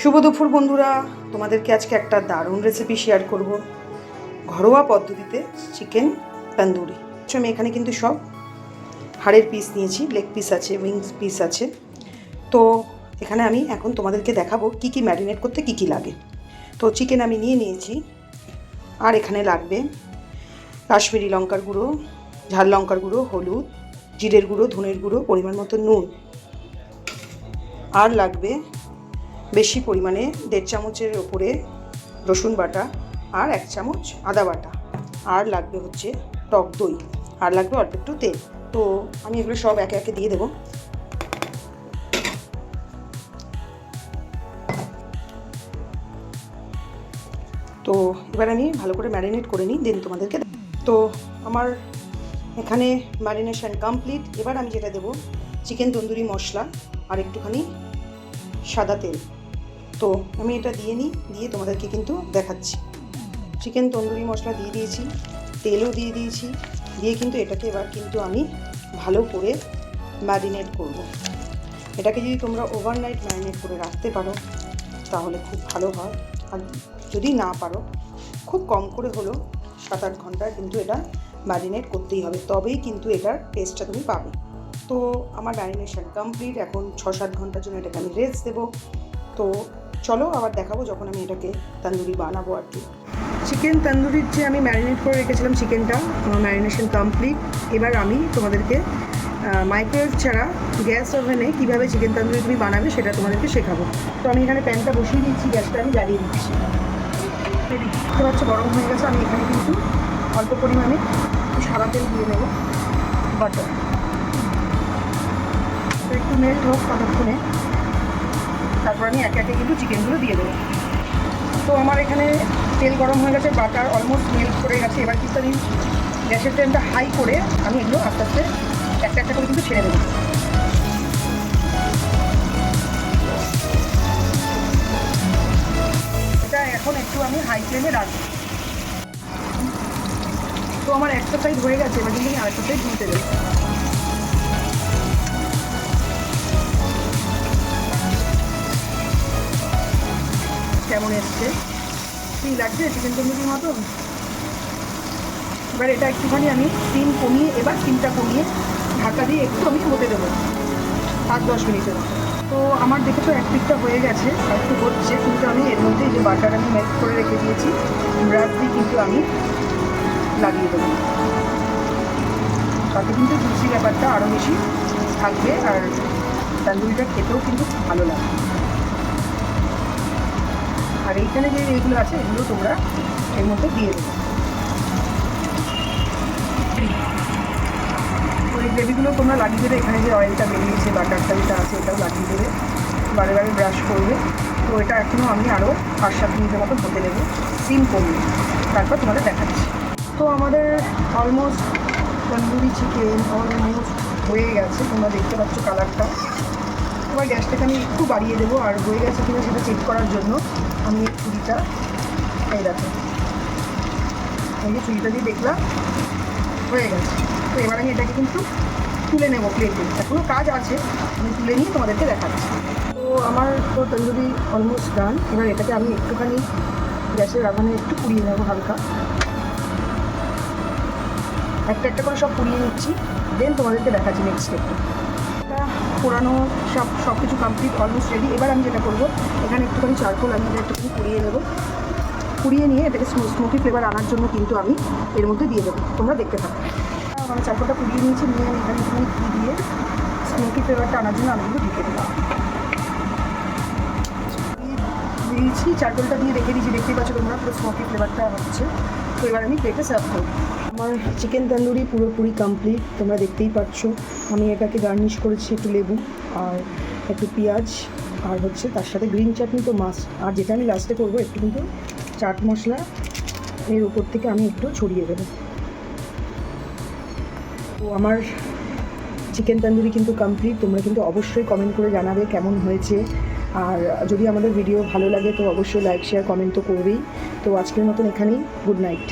শুভ দুপুর বন্ধুরা, তোমাদেরকে আজকে একটা দারুণ রেসিপি শেয়ার করব। ঘরোয়া পদ্ধতিতে চিকেন তন্দুরি। আমি এখানে কিন্তু সব হাড়ের পিস নিয়েছি, লেগ পিস আছে, উইংস পিস আছে। তো এখানে আমি এখন তোমাদেরকে দেখাবো কি কি ম্যারিনেট করতে কি কি লাগে। তো চিকেন আমি নিয়ে নিয়েছি, আর এখানে লাগবে কাশ্মীরি লঙ্কার গুঁড়ো, ঝাল লঙ্কার গুঁড়ো, হলুদ, জিরের গুঁড়ো, ধনের গুঁড়ো, পরিমাণ মতো নুন, আর লাগবে বেশি পরিমাণে 1.5 চামচের ওপরে রসুন বাটা, আর 1 চামচ আদা বাটা, আর লাগবে হচ্ছে টক দই, আর লাগবে অল্প একটু তেল। তো আমি এগুলো সব একে একে দিয়ে দেবো। তো এবার আমি ভালো করে ম্যারিনেট করে নিই, দেন তোমাদেরকে। তো আমার এখানে ম্যারিনেশন কমপ্লিট। এবার আমি যেটা দেবো চিকেন তন্দুরি মশলা আর একটুখানি সাদা তেল। তো আমি এটা দিয়ে নিই, দিয়ে তোমাদেরকে কিন্তু দেখাচ্ছি। চিকেন তন্দুরি মশলা দিয়ে দিয়েছি, তেলও দিয়ে দিয়েছি, দিয়ে কিন্তু এটাকে এবার কিন্তু আমি ভালো করে ম্যারিনেট করব। এটাকে যদি তোমরা ওভারনাইট ম্যারিনেট করে রাখতে পারো তাহলে খুব ভালো হয়, আর যদি না পারো খুব কম করে হলেও 7-8 ঘন্টা কিন্তু এটা ম্যারিনেট করতেই হবে, তবেই কিন্তু এটার টেস্টটা তুমি পাবে। তো আমার ম্যারিনেশন কমপ্লিট। এখন 6-7 ঘন্টার জন্য এটাকে আমি রেস্ট দেবো। তো চলো আবার দেখাবো যখন আমি এটাকে তন্দুরি বানাবো আর কি। চিকেন তন্দুরির যে আমি ম্যারিনেট করে রেখেছিলাম চিকেনটা, আমার ম্যারিনেশন কমপ্লিট। এবার আমি তোমাদেরকে মাইক্রোওয়েভ ছাড়া গ্যাস ওভেনে কীভাবে চিকেন তন্দুরি তুমি বানাবে সেটা তোমাদেরকে শেখাবো। তো আমি এখানে প্যানটা বসিয়ে দিচ্ছি, গ্যাসটা আমি জ্বালিয়ে দিচ্ছি। দেখতে পাচ্ছ গরম হয়ে গেছে। আমি এখানে কিন্তু অল্প পরিমাণে সাদা তেল দিয়ে নেব, বাটার। তো একটু মেল্ট হোক ততক্ষণে, তারপর আমি একে একে কিন্তু চিকেনগুলো দিয়ে দেবো। তো আমার এখানে তেল গরম হয়ে গেছে, বাটার অলমোস্ট মেল্ট করে গেছে। এবার কিন্তু আমি গ্যাসের ফ্লেমটা হাই করে আমি এগুলো আস্তে আস্তে একটা একটা করে কিন্তু ছেড়ে দেবো। এটা এখন একটু আমি হাই ফ্লেমে রাখবো। তো আমার একটা সাইড হয়ে গেছে, এবার কিন্তু আমি আরেকটা সাইড দিতে দেবো। কেমন এসছে, কি লাগছে চিকেন তন্দুরির মতন? এবার এটা একটুখানি আমি স্টিম কমিয়ে, এবার স্টিমটা কমিয়ে ঢাকা দিয়ে একটু আমি হতে দেবো 5-10 মিনিটের মতো। তো আমার দেখে তো এক পিঠটা হয়ে গেছে, আর একটু হচ্ছে, কিন্তু আমি এর মধ্যে যে বাটার আমি মেল্ট করে রেখে দিয়েছি ব্রাশ দিয়ে কিন্তু আমি লাগিয়ে দেবো। তাতে কিন্তু জুসি ব্যাপারটা আরও বেশি থাকবে, আর তন্দুরিটা খেতেও কিন্তু ভালো লাগবে। আর এইখানে যে এইগুলো আছে এগুলো তোমরা এর মধ্যে দিয়ে দেবে। ওই গ্রেভিগুলো তোমরা লাগিয়ে দেবে। এখানে যে অয়েলটা বেরিয়েছে, বাটারটা যেটা আছে এটাও লাগিয়ে দেবে, বারে বারে ব্রাশ করবে। তো এটা এখনও আমি আরও 5-7 মিনিটের মতো হতে দেবো সিম করবে, তারপর তোমাদের দেখাচ্ছি। তো আমাদের অলমোস্ট তন্দুরি চিকেন অলমোস্ট হয়ে গেছে, তোমরা দেখতে পাচ্ছ কালারটা। এবার গ্যাসটাকে আমি একটু বাড়িয়ে দেবো, আর হয়ে গেছে কিনা সেটা চেক করার জন্য আমি ছুরিটা এই দেখো, এই যে ছুরিটা দিয়ে দেখলাম হয়ে গেছে। তো এবার আমি এটাকে কিন্তু তুলে নেবো প্লেটে, এখনও কাজ আছে, আমি তুলে নিয়ে তোমাদেরকে দেখাচ্ছি। তো আমার তো তন্দুরি অলমোস্ট ডান। এবার এটাকে আমি একটুখানি গ্যাসের আগুনে একটু পুড়িয়ে নেবো হালকা, একটা একটা করে সব পুড়িয়ে নিচ্ছি, দেন তোমাদেরকে দেখাচ্ছি নেক্সট স্টেপটা। এটা পোড়ানো সব কিছু কমপ্লিট, অলমোস্ট রেডি। এবার আমি যেটা করবো, এখানে একটুখানি চারকোল আমি একটুখানি পুড়িয়ে নেবো, পুড়িয়ে নিয়ে এটাকে স্মোকি ফ্লেভার আনার জন্য কিন্তু আমি এর মধ্যে দিয়ে দেবো। তোমরা দেখতে থাকো। আমি চারকোলটা পুড়িয়ে নিয়েছি, নিয়ে আমি এখানে একটুখানি ঘি দিয়ে স্মোকি ফ্লেভারটা আনার জন্য আমি কিন্তু ঢেকে দিলাম। দিয়েছি চারকোলটা দিয়ে রেখে দিয়েছি, দেখতেই পাচ্ছ তোমরা পুরো স্মোকি ফ্লেভারটা হচ্ছে। তো এবার আমি প্লেটে সার্ভ করব। আমার চিকেন তন্দুরি পুরোপুরি কমপ্লিট, তোমরা দেখতেই পাচ্ছ। আমি এটাকে গার্নিশ করেছি একটু লেবু আর একটু পেঁয়াজ, আর হচ্ছে তার সাথে গ্রিন চাটনি তো মাস্ট। আর যেটা আমি লাস্টে করবো একটু কিন্তু চাট মশলা এর উপর থেকে আমি একটু ছড়িয়ে দেবো। তো আমার চিকেন তন্দুরি কিন্তু কমপ্লিট। তোমরা কিন্তু অবশ্যই কমেন্ট করে জানাবে কেমন হয়েছে, আর যদি আমাদের ভিডিও ভালো লাগে তো অবশ্যই লাইক শেয়ার কমেন্ট তো করবেই। তো আজকের মতন এখানেই, গুড নাইট।